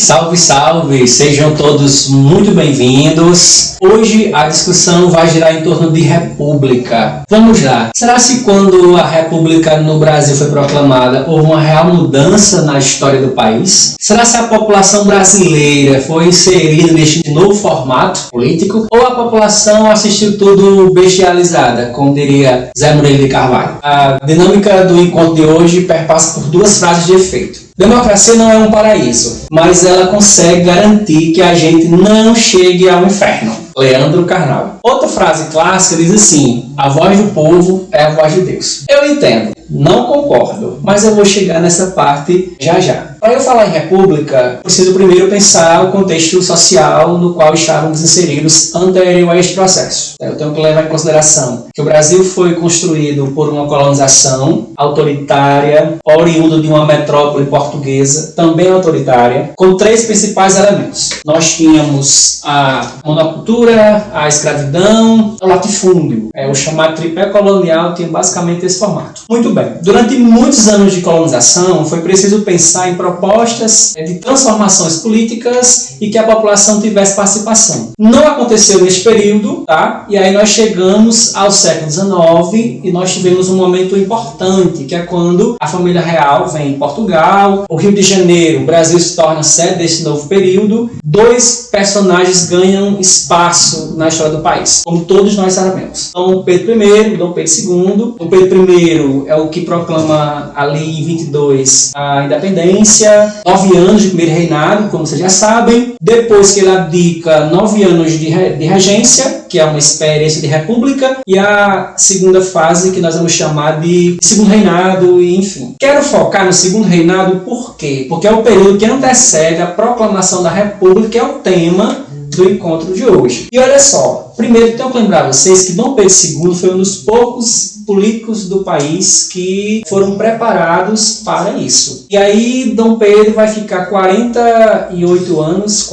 Salve, salve! Sejam todos muito bem-vindos. Hoje a discussão vai girar em torno de república. Vamos lá. Será que quando a república no Brasil foi proclamada, houve uma real mudança na história do país? Será que a população brasileira foi inserida neste novo formato político? Ou a população assistiu tudo bestializada, como diria Zé Murilo de Carvalho? A dinâmica do encontro de hoje perpassa por duas frases de efeito. Democracia não é um paraíso, mas ela consegue garantir que a gente não chegue ao inferno. Leandro Carnal. Outra frase clássica diz assim: a voz do povo é a voz de Deus. Eu entendo, não concordo, mas eu vou chegar nessa parte já já. Para eu falar em república, preciso primeiro pensar o contexto social no qual estávamos inseridos anterior a este processo. Eu tenho que levar em consideração que o Brasil foi construído por uma colonização autoritária, oriunda de uma metrópole portuguesa, também autoritária, com três principais elementos. Nós tínhamos a monocultura, a escravidão, o latifúndio. O chamado tripé colonial tinha basicamente esse formato. Muito bem. Durante muitos anos de colonização, foi preciso pensar em propostas de transformações políticas e que a população tivesse participação. Não aconteceu neste período, tá? E aí nós chegamos ao século XIX e nós tivemos um momento importante, que é quando a família real vem em Portugal, o Rio de Janeiro, o Brasil se torna sede desse novo período. Dois personagens ganham espaço na história do país, como todos nós sabemos. Dom Pedro I, Dom Pedro II. Dom Pedro I é o que proclama ali em 22 a independência, 9 anos de primeiro reinado, como vocês já sabem. Depois que ele abdica, 9 anos de regência, que é uma experiência de república, e a segunda fase que nós vamos chamar de segundo reinado, e enfim. Quero focar no segundo reinado por quê? Porque é o período que antecede a proclamação da república, que é o tema do encontro de hoje. E olha só, primeiro tenho que lembrar vocês que Dom Pedro II foi um dos poucos políticos do país que foram preparados para isso. E aí Dom Pedro vai ficar 49 anos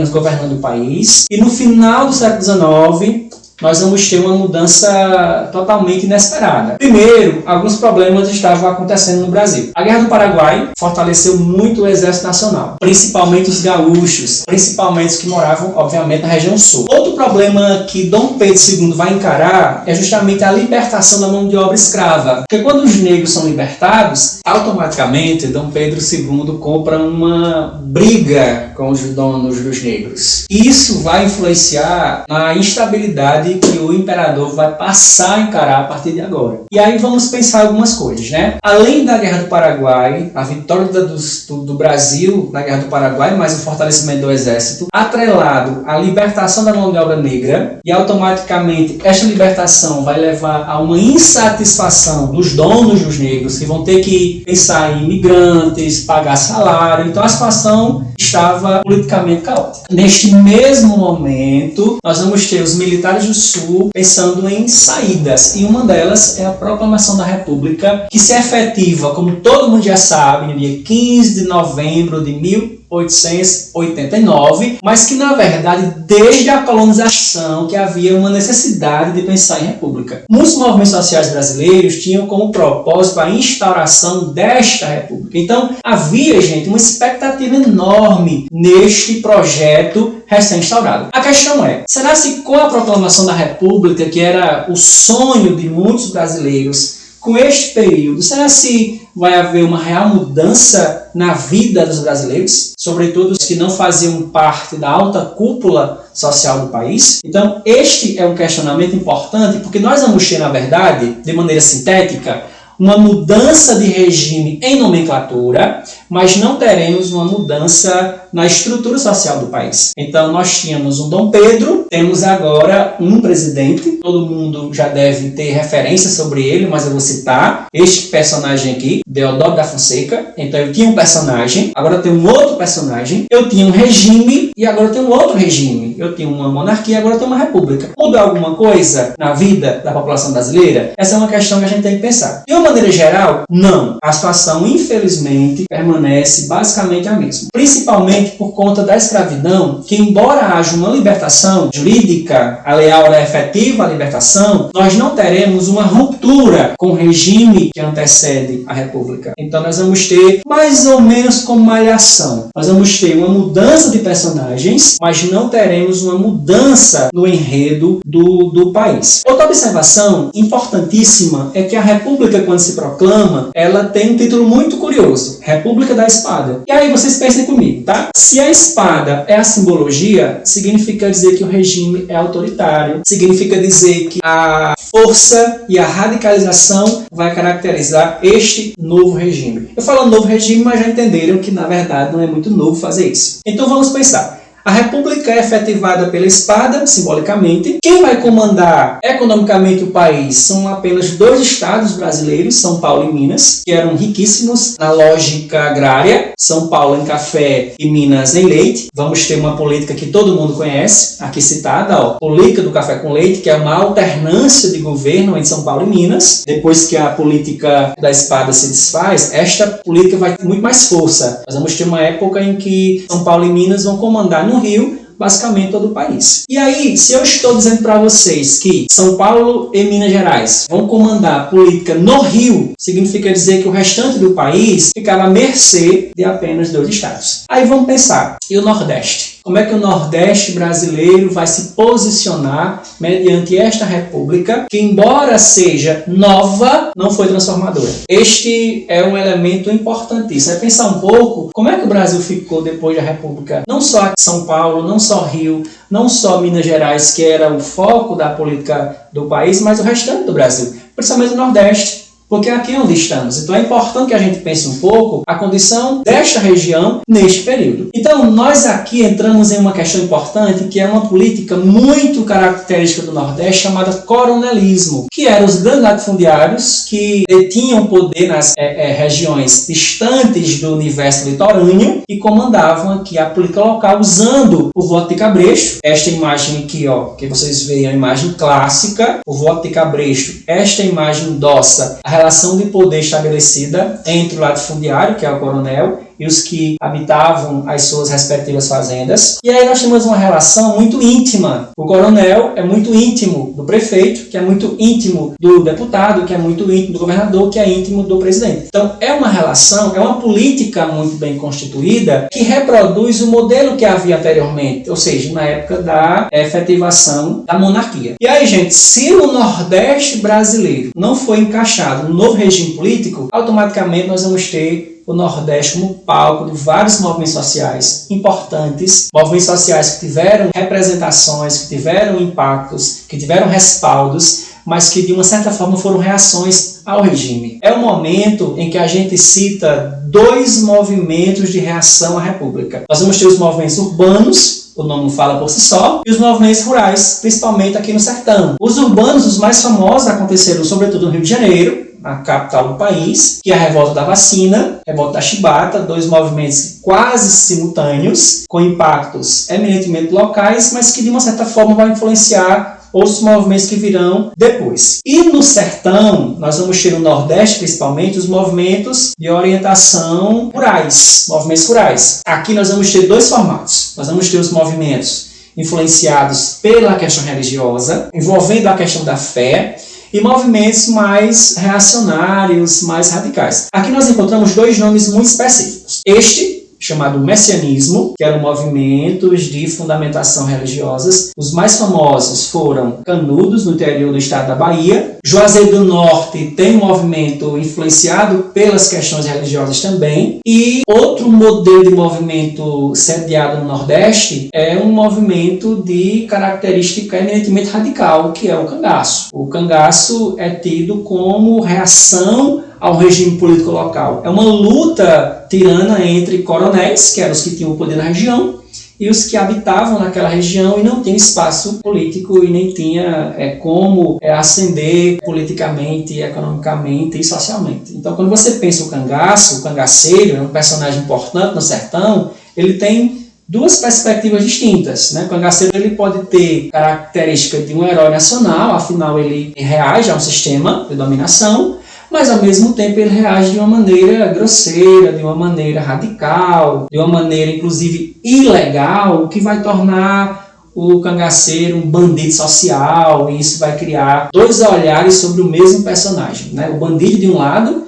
governando o país, e no final do século XIX nós vamos ter uma mudança totalmente inesperada. Primeiro, alguns problemas estavam acontecendo no Brasil. A Guerra do Paraguai fortaleceu muito o Exército Nacional, principalmente os gaúchos, principalmente os que moravam, obviamente, na região sul. Outro problema que Dom Pedro II vai encarar é justamente a libertação da mão de obra escrava. Porque quando os negros são libertados, automaticamente Dom Pedro II compra uma briga com os donos dos negros. Isso vai influenciar na instabilidade que o imperador vai passar a encarar a partir de agora. E aí vamos pensar algumas coisas, né? Além da Guerra do Paraguai, a vitória do Brasil na Guerra do Paraguai, mais o fortalecimento do exército, atrelado à libertação da mão de obra negra, e automaticamente esta libertação vai levar a uma insatisfação dos donos dos negros, que vão ter que pensar em imigrantes, pagar salário. Então a situação estava politicamente caótica. Neste mesmo momento, nós vamos ter os militares do Sul pensando em saídas, e uma delas é a proclamação da República, que se efetiva, como todo mundo já sabe, no dia 15 de novembro de 1889, mas que na verdade desde a colonização que havia uma necessidade de pensar em república. Muitos movimentos sociais brasileiros tinham como propósito a instauração desta república. Então havia, gente, uma expectativa enorme neste projeto recém-instaurado. A questão é, será que com a proclamação da república, que era o sonho de muitos brasileiros, com este período, será que vai haver uma real mudança na vida dos brasileiros, sobretudo os que não faziam parte da alta cúpula social do país? Então, este é um questionamento importante, porque nós vamos ter, na verdade, de maneira sintética, uma mudança de regime em nomenclatura, mas não teremos uma mudança na estrutura social do país. Então, nós tínhamos um Dom Pedro, temos agora um presidente, todo mundo já deve ter referência sobre ele, mas eu vou citar este personagem aqui, Deodoro da Fonseca. Então, eu tinha um personagem, agora eu tenho um outro personagem, eu tinha um regime e agora eu tenho um outro regime. Eu tinha uma monarquia, agora eu tenho uma república. Mudou alguma coisa na vida da população brasileira? Essa é uma questão que a gente tem que pensar. De uma maneira geral, não. A situação, infelizmente, permanece permanece basicamente a mesma. Principalmente por conta da escravidão, que embora haja uma libertação jurídica, a lei áurea efetiva a libertação, nós não teremos uma ruptura com o regime que antecede a República. Então nós vamos ter mais ou menos como malhação. Nós vamos ter uma mudança de personagens, mas não teremos uma mudança no enredo do país. Outra observação importantíssima é que a República, quando se proclama, ela tem um título muito curioso, República da Espada. E aí vocês pensem comigo, tá? Se a espada é a simbologia, significa dizer que o regime é autoritário, significa dizer que a força e a radicalização vai caracterizar este novo regime. Eu falo novo regime, mas já entenderam que na verdade não é muito novo fazer isso. Então vamos pensar. A República é efetivada pela espada, simbolicamente. Quem vai comandar economicamente o país são apenas 2 estados brasileiros, São Paulo e Minas, que eram riquíssimos na lógica agrária. São Paulo em café e Minas em leite. Vamos ter uma política que todo mundo conhece, aqui citada, política do café com leite, que é uma alternância de governo entre São Paulo e Minas. Depois que a política da espada se desfaz, esta política vai ter muito mais força. Nós vamos ter uma época em que São Paulo e Minas vão comandar no Rio, basicamente todo o país. E aí, se eu estou dizendo para vocês que São Paulo e Minas Gerais vão comandar a política no Rio, significa dizer que o restante do país ficava à mercê de apenas 2 estados. Aí vamos pensar, e o Nordeste? Como é que o Nordeste brasileiro vai se posicionar mediante esta república, que embora seja nova, não foi transformadora? Este é um elemento importantíssimo. É pensar um pouco como é que o Brasil ficou depois da república. Não só São Paulo, não só Rio, não só Minas Gerais, que era o foco da política do país, mas o restante do Brasil, principalmente o Nordeste. Porque aqui é onde estamos. Então é importante que a gente pense um pouco a condição desta região neste período. Então nós aqui entramos em uma questão importante, que é uma política muito característica do Nordeste, chamada coronelismo, que eram os grandes latifundiários que detinham poder nas regiões distantes do universo litorâneo e comandavam aqui a política local usando o voto de cabresto. Esta imagem aqui, que vocês veem, é a imagem clássica, o voto de cabresto. Esta imagem endossa a relação de poder estabelecida entre o latifundiário, que é o coronel, e os que habitavam as suas respectivas fazendas. E aí nós temos uma relação muito íntima. O coronel é muito íntimo do prefeito, que é muito íntimo do deputado, que é muito íntimo do governador, que é íntimo do presidente. Então é uma relação, é uma política muito bem constituída que reproduz o modelo que havia anteriormente, ou seja, na época da efetivação da monarquia. E aí, gente, se o Nordeste brasileiro não foi encaixado no novo regime político, automaticamente nós vamos ter o Nordeste como palco de vários movimentos sociais importantes, movimentos sociais que tiveram representações, que tiveram impactos, que tiveram respaldos, mas que de uma certa forma foram reações ao regime. É o momento em que a gente cita 2 movimentos de reação à República. Nós vamos ter os movimentos urbanos, o nome não fala por si só, e os movimentos rurais, principalmente aqui no sertão. Os urbanos, os mais famosos, aconteceram sobretudo no Rio de Janeiro, a capital do país, que é a revolta da vacina, a revolta da chibata, 2 movimentos quase simultâneos, com impactos eminentemente locais, mas que de uma certa forma vai influenciar outros movimentos que virão depois. E no sertão, nós vamos ter no Nordeste, principalmente, os movimentos de orientação rurais, movimentos rurais. Aqui nós vamos ter 2 formatos. Nós vamos ter os movimentos influenciados pela questão religiosa, envolvendo a questão da fé, e movimentos mais reacionários, mais radicais. Aqui nós encontramos 2 nomes muito específicos. Este, chamado messianismo, que eram movimentos de fundamentação religiosas. Os mais famosos foram Canudos, no interior do estado da Bahia. Juazeiro do Norte tem um movimento influenciado pelas questões religiosas também. E outro modelo de movimento sediado no Nordeste é um movimento de característica eminentemente radical, que é o cangaço. O cangaço é tido como reação ao regime político local. É uma luta tirana entre coronéis, que eram os que tinham o poder na região, e os que habitavam naquela região e não tinham espaço político e nem tinha como ascender politicamente, economicamente e socialmente. Então, quando você pensa o cangaço, o cangaceiro é um personagem importante no sertão, ele tem 2 perspectivas distintas, né? O cangaceiro ele pode ter característica de um herói nacional, afinal ele reage a um sistema de dominação, mas ao mesmo tempo ele reage de uma maneira grosseira, de uma maneira radical, de uma maneira inclusive ilegal, o que vai tornar o cangaceiro um bandido social, e isso vai criar dois olhares sobre o mesmo personagem, né? O bandido de um lado,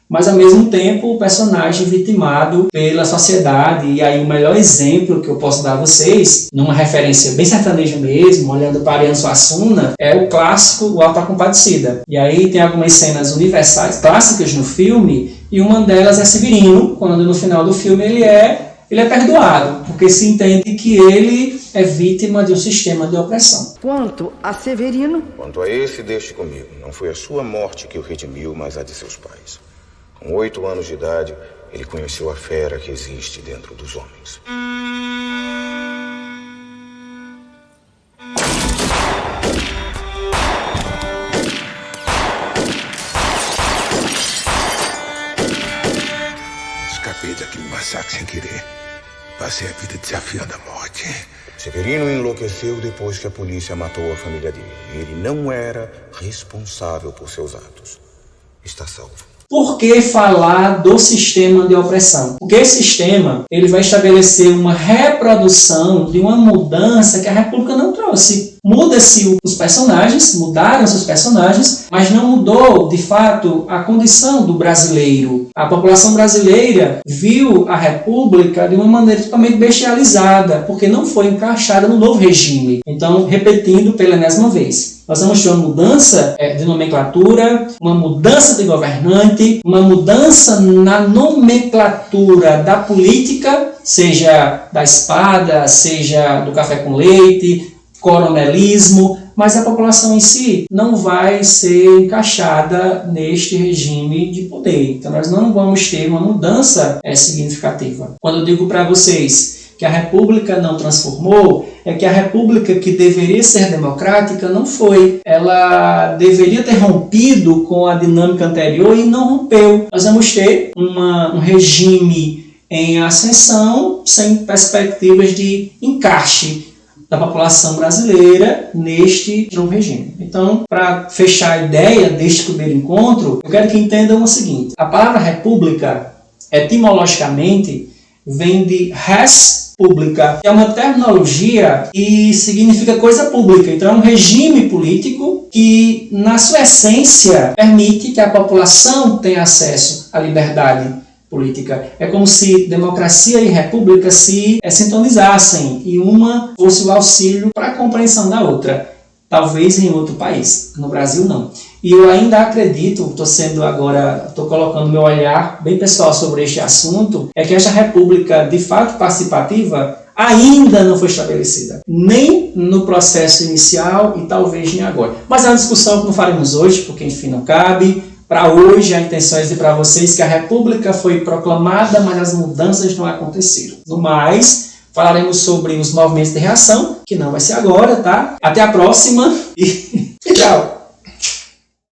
mas ao mesmo tempo o personagem vitimado pela sociedade. E aí o melhor exemplo que eu posso dar a vocês, numa referência bem sertaneja mesmo, olhando para Ariano Suassuna, é o clássico O Auto da Compadecida. E aí tem algumas cenas universais, clássicas no filme, e uma delas é Severino, quando no final do filme ele é perdoado, porque se entende que ele é vítima de um sistema de opressão. Quanto a Severino... Quanto a esse, deixe comigo. Não foi a sua morte que o redimiu, mas a de seus pais. Com 8 anos de idade, ele conheceu a fera que existe dentro dos homens. Escapei daquele massacre sem querer. Passei a vida desafiando a morte. Severino enlouqueceu depois que a polícia matou a família dele. Ele não era responsável por seus atos. Está salvo. Por que falar do sistema de opressão? Porque esse sistema ele vai estabelecer uma reprodução de uma mudança que a República não trouxe. Muda-se os personagens, mudaram-se os personagens, mas não mudou, de fato, a condição do brasileiro. A população brasileira viu a República de uma maneira totalmente bestializada, porque não foi encaixada no novo regime. Então, repetindo pela enésima vez, nós vamos ter uma mudança de nomenclatura, uma mudança de governante, uma mudança na nomenclatura da política, seja da espada, seja do café com leite, coronelismo, mas a população em si não vai ser encaixada neste regime de poder. Então nós não vamos ter uma mudança significativa. Quando eu digo para vocês que a República não transformou, é que a República que deveria ser democrática não foi. Ela deveria ter rompido com a dinâmica anterior e não rompeu. Nós vamos ter um regime em ascensão sem perspectivas de encaixe da população brasileira neste novo regime. Então, para fechar a ideia deste primeiro encontro, eu quero que entendam o seguinte: a palavra república, etimologicamente, vem de res pública, que é uma terminologia que significa coisa pública. Então, é um regime político que, na sua essência, permite que a população tenha acesso à liberdade política. É como se democracia e república se sintonizassem e uma fosse o auxílio para a compreensão da outra. Talvez em outro país, no Brasil não. E eu ainda acredito, estou colocando meu olhar bem pessoal sobre este assunto, é que esta república de fato participativa ainda não foi estabelecida, nem no processo inicial e talvez nem agora. Mas é uma discussão que não faremos hoje, porque enfim não cabe. Para hoje, a intenção é dizer para vocês que a República foi proclamada, mas as mudanças não aconteceram. No mais, falaremos sobre os movimentos de reação, que não vai ser agora, tá? Até a próxima e tchau!